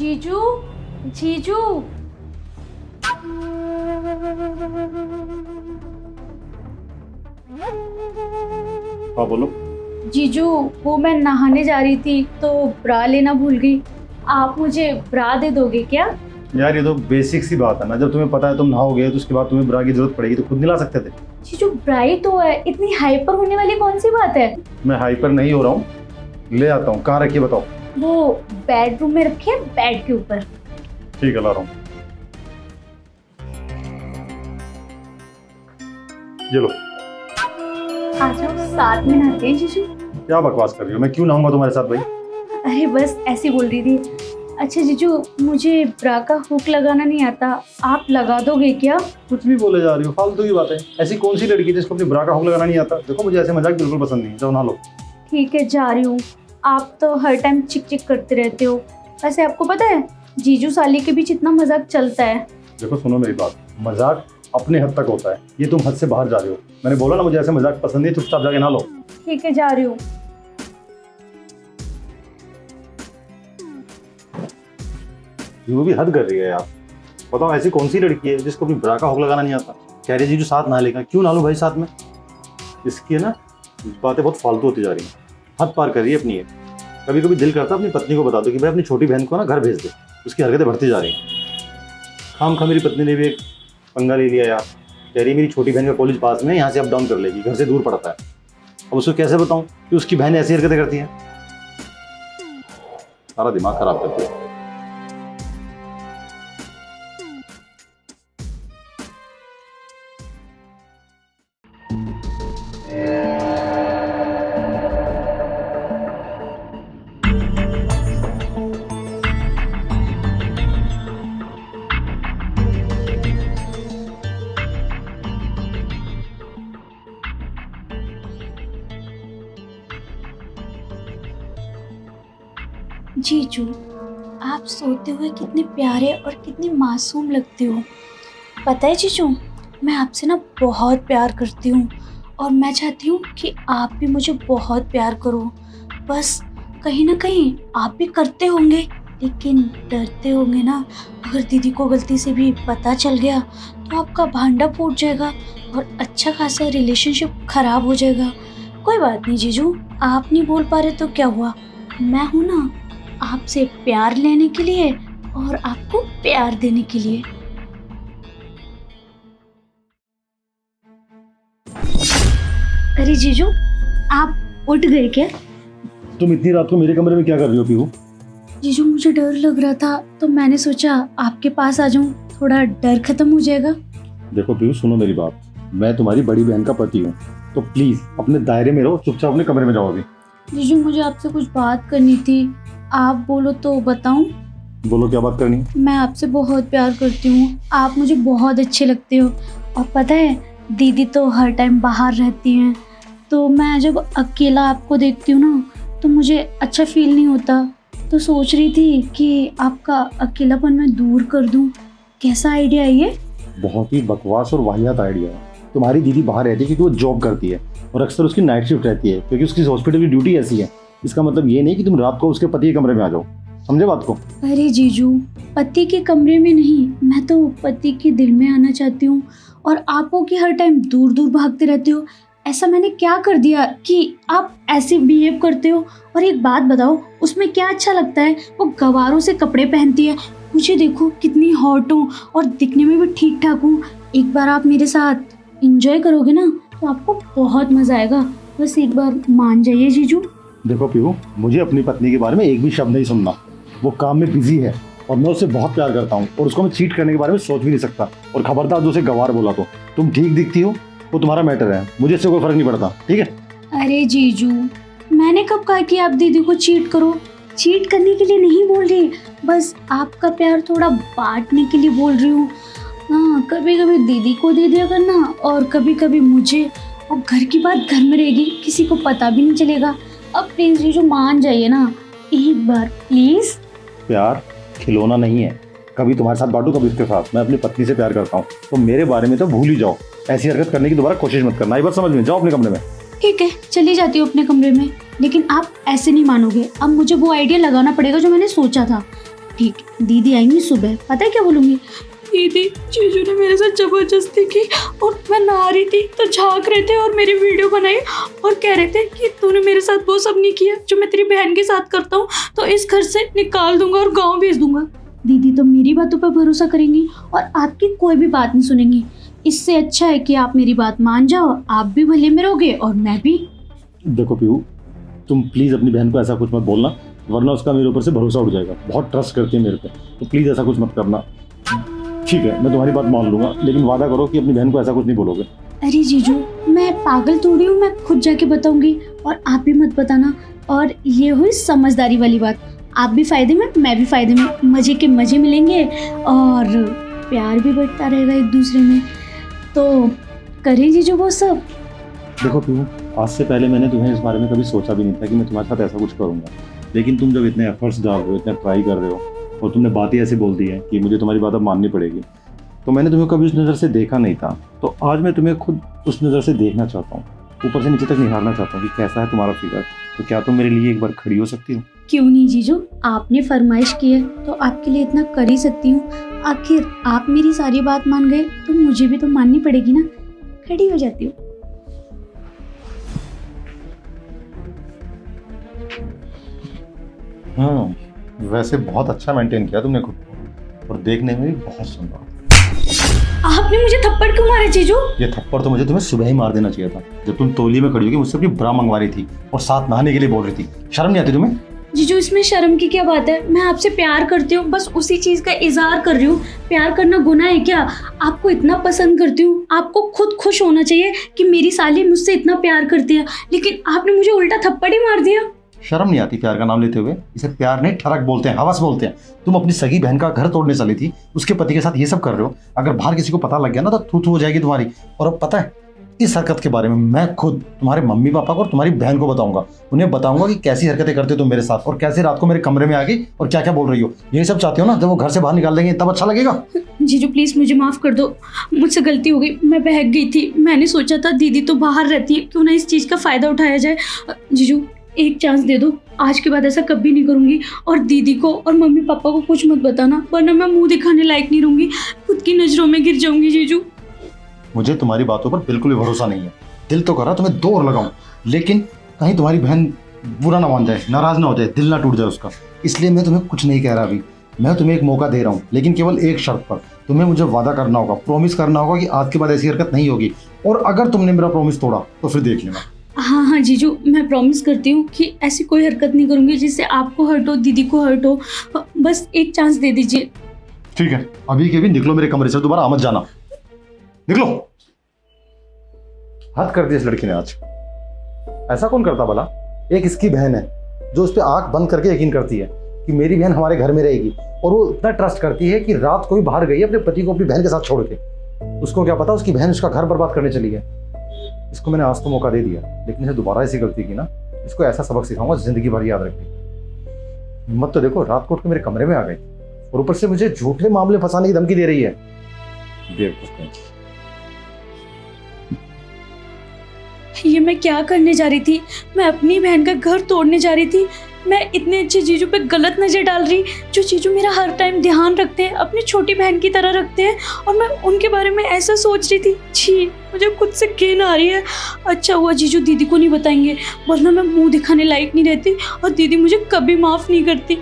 जीजू, जीजू। हाँ बोलो। जीजू, वो मैं नहाने जा रही थी तो ब्रा लेना भूल गई। आप मुझे ब्रा दे दोगे क्या? यार ये तो बेसिक सी बात है ना, जब तुम्हें पता है तुम नहाओगे तो उसके बाद तुम्हें ब्रा की जरूरत पड़ेगी तो खुद नहीं ला सकते थे। जीजू, ब्रा ही तो है, इतनी हाइपर होने वाली कौन सी बात है? मैं हाइपर नहीं हो रहा हूँ, ले आता हूँ। कहाँ रखिए बताओ। वो बेडरूम में रखे हैं, बेड के ऊपर। ठीक है ला रहा हूँ। ये लो। आज हम साथ में नहाते हैं जीजू। क्या बकवास कर रही हो, मैं क्यों नहाऊंगा तुम्हारे साथ भाई। अरे बस ऐसे बोल रही थी। अच्छा जीजू, मुझे ब्रा का हुक लगाना नहीं आता, आप लगा दोगे क्या? कुछ भी बोले जा रही हो, फालतू की बात है। ऐसी कौन सी लड़की है जिसको अपनी ब्रा का हुक लगाना नहीं आता। देखो मुझे ऐसे मजाक बिल्कुल पसंद नहीं है, जाओ नहा लो। ठीक है, जा रही हूँ। आप तो हर टाइम चिक चिक करते रहते हो। वैसे आपको पता है जीजू साली के बीच इतना मजाक चलता है। देखो सुनो मेरी बात, मजाक अपने हद तक होता है, ये तुम हद से बाहर जा रहे हो। मैंने बोला ना मुझे ऐसे मजाक पसंद नहीं, चुपचाप जाके नहा लो। ठीक है, जा रही हूँ। वो भी हद कर रही है यार। बताओ ऐसी कौन सी लड़की है जिसको अपनी ब्रा का हुक लगाना नहीं आता। कह रही है जीजू साथ नहा लेगा, क्यों नहा लो भाई साथ में। इसकी है ना बातें बहुत फालतू होती जा रही हैं, हद पार कर रही है अपनी ये। कभी कभी दिल करता है अपनी पत्नी को बता दो कि भाई अपनी छोटी बहन को ना घर भेज दे, उसकी हरकतें बढ़ती जा रही हैं। खाम मेरी पत्नी ने भी एक पंगा ले लिया यार। कह रही है मेरी छोटी बहन का कॉलेज पास में है, यहाँ से अप डाउन कर लेगी, घर से दूर पड़ता है। अब उसको कैसे बताऊँ कि उसकी बहन ऐसी हरकतें करती है। सारा दिमाग खराब करती है। जीजू, आप सोते हुए कितने प्यारे और कितने मासूम लगते हो। पता है जीजू, मैं आपसे ना बहुत प्यार करती हूँ और मैं चाहती हूँ कि आप भी मुझे बहुत प्यार करो। बस कहीं ना कहीं आप भी करते होंगे, लेकिन डरते होंगे ना। अगर दीदी को गलती से भी पता चल गया तो आपका भांडा फूट जाएगा और अच्छा खासा रिलेशनशिप खराब हो जाएगा। कोई बात नहीं जीजू, आप नहीं बोल पा रहे तो क्या हुआ, मैं हूँ ना आपसे प्यार लेने के लिए और आपको प्यार देने के लिए। अरे जीजू, आप उठ गए क्या? तुम इतनी रात को मेरे कमरे में क्या कर रही हो पीहू? जीजू, मुझे डर लग रहा था तो मैंने सोचा आपके पास आ जाऊं, थोड़ा डर खत्म हो जाएगा। देखो पीहू सुनो मेरी बात, मैं तुम्हारी बड़ी बहन का पति हूँ, तो प्लीज अपने दायरे में रहो, चुपचाप अपने कमरे में जाओ अभी। जीजू, मुझे आपसे कुछ बात करनी थी, आप बोलो तो बताऊं। बोलो क्या बात करनी। मैं आपसे बहुत प्यार करती हूँ, आप मुझे बहुत अच्छे लगते हो। और पता है दीदी तो हर टाइम बाहर रहती हैं, तो मैं जब अकेला आपको देखती हूँ ना तो मुझे अच्छा फील नहीं होता। तो सोच रही थी कि आपका अकेलापन मैं दूर कर दूँ। कैसा आइडिया है ये? बहुत ही बकवास और वाहियात आइडिया है। तुम्हारी दीदी बाहर रहती है क्योंकि वो जॉब करती है और अक्सर उसकी नाइट शिफ्ट रहती है, क्योंकि उसकी हॉस्पिटल की ड्यूटी ऐसी है। इसका मतलब ये नहीं कि तुम रात को उसके पति के कमरे में आ जाओ, समझे बात को। अरे जीजू, पति के कमरे में नहीं, मैं तो पति के दिल में आना चाहती हूँ। और आप हो कि हर टाइम दूर दूर भागते रहते हो। ऐसा मैंने क्या कर दिया कि आप ऐसे बिहेव करते हो? और एक बात बताओ, उसमें क्या अच्छा लगता है? वो गवारों से कपड़े पहनती है, मुझे देखो कितनी हॉट हूँ और दिखने में भी ठीक ठाक हूँ। एक बार आप मेरे साथ एंजॉय करोगे ना तो आपको बहुत मजा आएगा। बस एक बार मान जाइए जीजू। देखो पीहू, मुझे अपनी पत्नी के बारे में एक भी शब्द नहीं सुनना। वो काम में बिजी है और मैं उससे बहुत प्यार करता हूँ और उसको मैं चीट करने के बारे में सोच भी नहीं सकता। और खबरदार जो उसे गवार बोला तो तुम ठीक दिखती हो, वो तुम्हारा मैटर है, मुझे इससे कोई फर्क नहीं पड़ता, ठीक है। अरे जीजू, मैंने कब कहा कि आप दीदी को चीट करो? चीट करने के लिए नहीं बोल रही, बस आपका प्यार थोड़ा बांटने के लिए बोल रही हूँ। हाँ, कभी कभी दीदी को दे दिया करना और कभी कभी मुझे। और घर की बात घर में रहेगी, किसी को पता भी नहीं चलेगा। अब प्लीज जीजू मान जाइए ना, एक बार प्लीज। प्यार खिलौना नहीं है, कभी तुम्हारे साथ बांटू कभी उसके साथ। मैं अपनी पत्नी से प्यार करता हूँ, तो मेरे बारे में तो भूल ही जाओ। ऐसी हरकत करने की दोबारा कोशिश मत करना, ये बात समझ में। जाओ अपने कमरे में। ठीक है, चली जाती हूँ अपने कमरे में, लेकिन आप ऐसे नहीं मानोगे। अब मुझे वो आइडिया लगाना पड़ेगा जो मैंने सोचा था। ठीक है, दीदी आएंगी सुबह, पता है क्या बोलूँगी? दीदी, जीजू ने मेरे साथ जबरदस्ती की और मैं नहा रही थी तो झांक रहे थे और मेरी वीडियो बनाई और कह रहे थे कि तूने मेरे साथ वो सब नहीं किया जो मैं तेरी बहन के साथ करता हूँ, तो इस घर से निकाल दूंगा और गाँव भेज दूंगा। दीदी तो मेरी बातों पर भरोसा करेंगी और आपकी कोई भी बात नहीं सुनेंगी। इससे अच्छा है कि आप मेरी बात मान जाओ, आप भी भले में रहोगे और मैं भी। देखो पीहू, तुम प्लीज़ अपनी बहन को ऐसा कुछ मत बोलना, वरना उसका मेरे ऊपर से भरोसा उठ जाएगा। बहुत ट्रस्ट करती है मेरे पे, तो प्लीज़ ऐसा कुछ मत करना। ठीक है, मैं तुम्हारी बात मान लूंगा, लेकिन वादा करो कि अपनी बहन को ऐसा कुछ नहीं बोलोगे। अरे जीजू, मैं पागल थोड़ी हूँ, मैं खुद जाके बताऊंगी और आप भी मत बताना। और ये हुई समझदारी वाली बात, आप भी फायदे में, मैं भी फायदे में, मजे के मजे मिलेंगे और प्यार भी बढ़ता रहेगा एक दूसरे में। तो करें जीजू वो सब। देखो पीहू, आज से पहले मैंने तुम्हें इस बारे में कभी सोचा भी नहीं था कि मैं तुम्हारे साथ ऐसा कुछ करूंगा, लेकिन तुम जब इतने एफर्ट्स डाल रहे हो, इतना ट्राई कर रहे हो और तुमने बातें ऐसे बोल दी है कि मुझे तुम्हारी बात अब माननी पड़ेगी, तो मैंने तुम्हें कभी उस नज़र से देखा नहीं था। तो आज मैं तुम्हें खुद उस नज़र से देखना चाहता हूँ, ऊपर से नीचे तक निहारना चाहता हूँ कि कैसा है तुम्हारा फिगर। तो क्या तुम मेरे लिए एक बार खड़ी हो सकती हो? क्यों नहीं जीजू, आपने फरमाइश की है तो आपके लिए इतना कर ही सकती हूँ। आखिर आप मेरी सारी बात मान गए तो मुझे भी तो माननी पड़ेगी ना। खड़ी हो जाती हूँ। वैसे बहुत अच्छा मेंटेन किया तुमने खुद को, और देखने में भी बहुत सुंदर। आपने मुझे थप्पड़ क्यों मारे जीजू? ये थप्पड़ तो मुझे तुम्हें सुबह ही मार देना चाहिए था, जब तुम तौलिए में खड़ी होगी मुझसे अपनी ब्रा मंगवा रही थी और साथ नहाने के लिए बोल रही थी। शर्म नहीं आती तुम्हें? जीजू, इसमें शर्म की क्या बात है? मैं आपसे प्यार करती हूँ, बस उसी चीज का इजहार कर रही हूँ। प्यार करना गुनाह है क्या? आपको इतना पसंद करती हूँ, आपको खुद खुश होना चाहिए कि मेरी साली मुझसे इतना प्यार करती है, लेकिन आपने मुझे उल्टा थप्पड़ ही मार दिया। शर्म नहीं आती प्यार का नाम लेते हुए? इसे प्यार नहीं, ठरक बोलते हैं, हवस बोलते हैं। तुम अपनी सगी बहन का घर तोड़ने चली थी, उसके पति के साथ ये सब कर रहे हो। अगर बाहर किसी को पता लग गया ना तो थू थू हो जाएगी तुम्हारी। और अब पता है, इस हरकत के बारे में मैं खुद तुम्हारे मम्मी पापा को और तुम्हारी बहन को बताऊंगा। उन्हें बताऊंगा कि कैसी हरकतें करते हो तुम मेरे साथ, और कैसे रात को मेरे कमरे में आ गई और क्या क्या बोल रही हो। ये सब चाहते हो ना? जब वो घर से बाहर निकाल देंगे तब अच्छा लगेगा। जीजू प्लीज मुझे माफ कर दो, मुझसे गलती हो गई, मैं बहक गई थी। मैंने सोचा था दीदी तो बाहर रहती है, क्यों ना इस चीज का फायदा उठाया जाए। जीजू एक चांस दे दो, आज के बाद ऐसा कभी नहीं करूंगी। और दीदी को और मम्मी पापा को कुछ मत बताना, वरना मैं मुंह दिखाने लायक नहीं रहूंगी, खुद की नजरों में गिर जाऊंगी। जीजू मुझे तुम्हारी बातों पर बिल्कुल भी भरोसा नहीं है। दिल तो कर रहा तुम्हें दो और लगाऊं, लेकिन कहीं तुम्हारी बहन बुरा ना मान जाए, नाराज ना हो जाए, दिल ना टूट जाए उसका। इसलिए मैं तुम्हें कुछ नहीं कह रहा अभी। मैं तुम्हें एक मौका दे रहा हूँ, लेकिन केवल एक शर्त पर। तुम्हें मुझे वादा करना होगा, प्रॉमिस करना होगा कि आज के बाद ऐसी हरकत नहीं होगी। और अगर तुमने मेरा प्रॉमिस तोड़ा तो फिर देख लेना। हाँ हाँ जीजू, मैं प्रॉमिस करती हूँ कि ऐसी कोई हरकत नहीं करूंगी जिससे आपको हर्ट हो, दीदी को हर्ट हो। बस एक चांस दे दीजिए। ठीक है, अभी के भी निकलो मेरे कमरे से, दोबारा मत जाना। निकलो। हद कर दी इस लड़की ने आज। ऐसा कौन करता भला? एक इसकी बहन है जो उस पर आंख बंद करके यकीन करती है कि मेरी बहन हमारे घर में रहेगी, और वो इतना ट्रस्ट करती है कि रात को भी बाहर गई अपने पति को अपनी बहन के साथ छोड़ के। उसको क्या पता उसकी बहन उसका घर बर्बाद करने चली है। इसको मैंने आज तो मौका दे दिया, लेकिन इसे दोबारा ऐसी गलती की ना, इसको ऐसा सबक सिखाऊंगा जिंदगी भर याद रखेगी। हिम्मत तो देखो, रात को उठ के मेरे कमरे में आ गई और ऊपर से मुझे झूठे मामले फंसाने की धमकी दे रही है। ये मैं क्या करने जा रही थी? मैं अपनी बहन का घर तोड़ने जा रही थी। मैं इतने अच्छे जीजू पे गलत नजर डाल रही, जो जीजू मेरा हर टाइम ध्यान रखते हैं, अपनी छोटी बहन की तरह रखते हैं, और मैं उनके बारे में ऐसा सोच रही थी। छी, मुझे खुद से घिन आ रही है। अच्छा हुआ जीजू दीदी को नहीं बताएंगे, वरना मैं मुंह दिखाने लायक नहीं रहती और दीदी मुझे कभी माफ नहीं करती।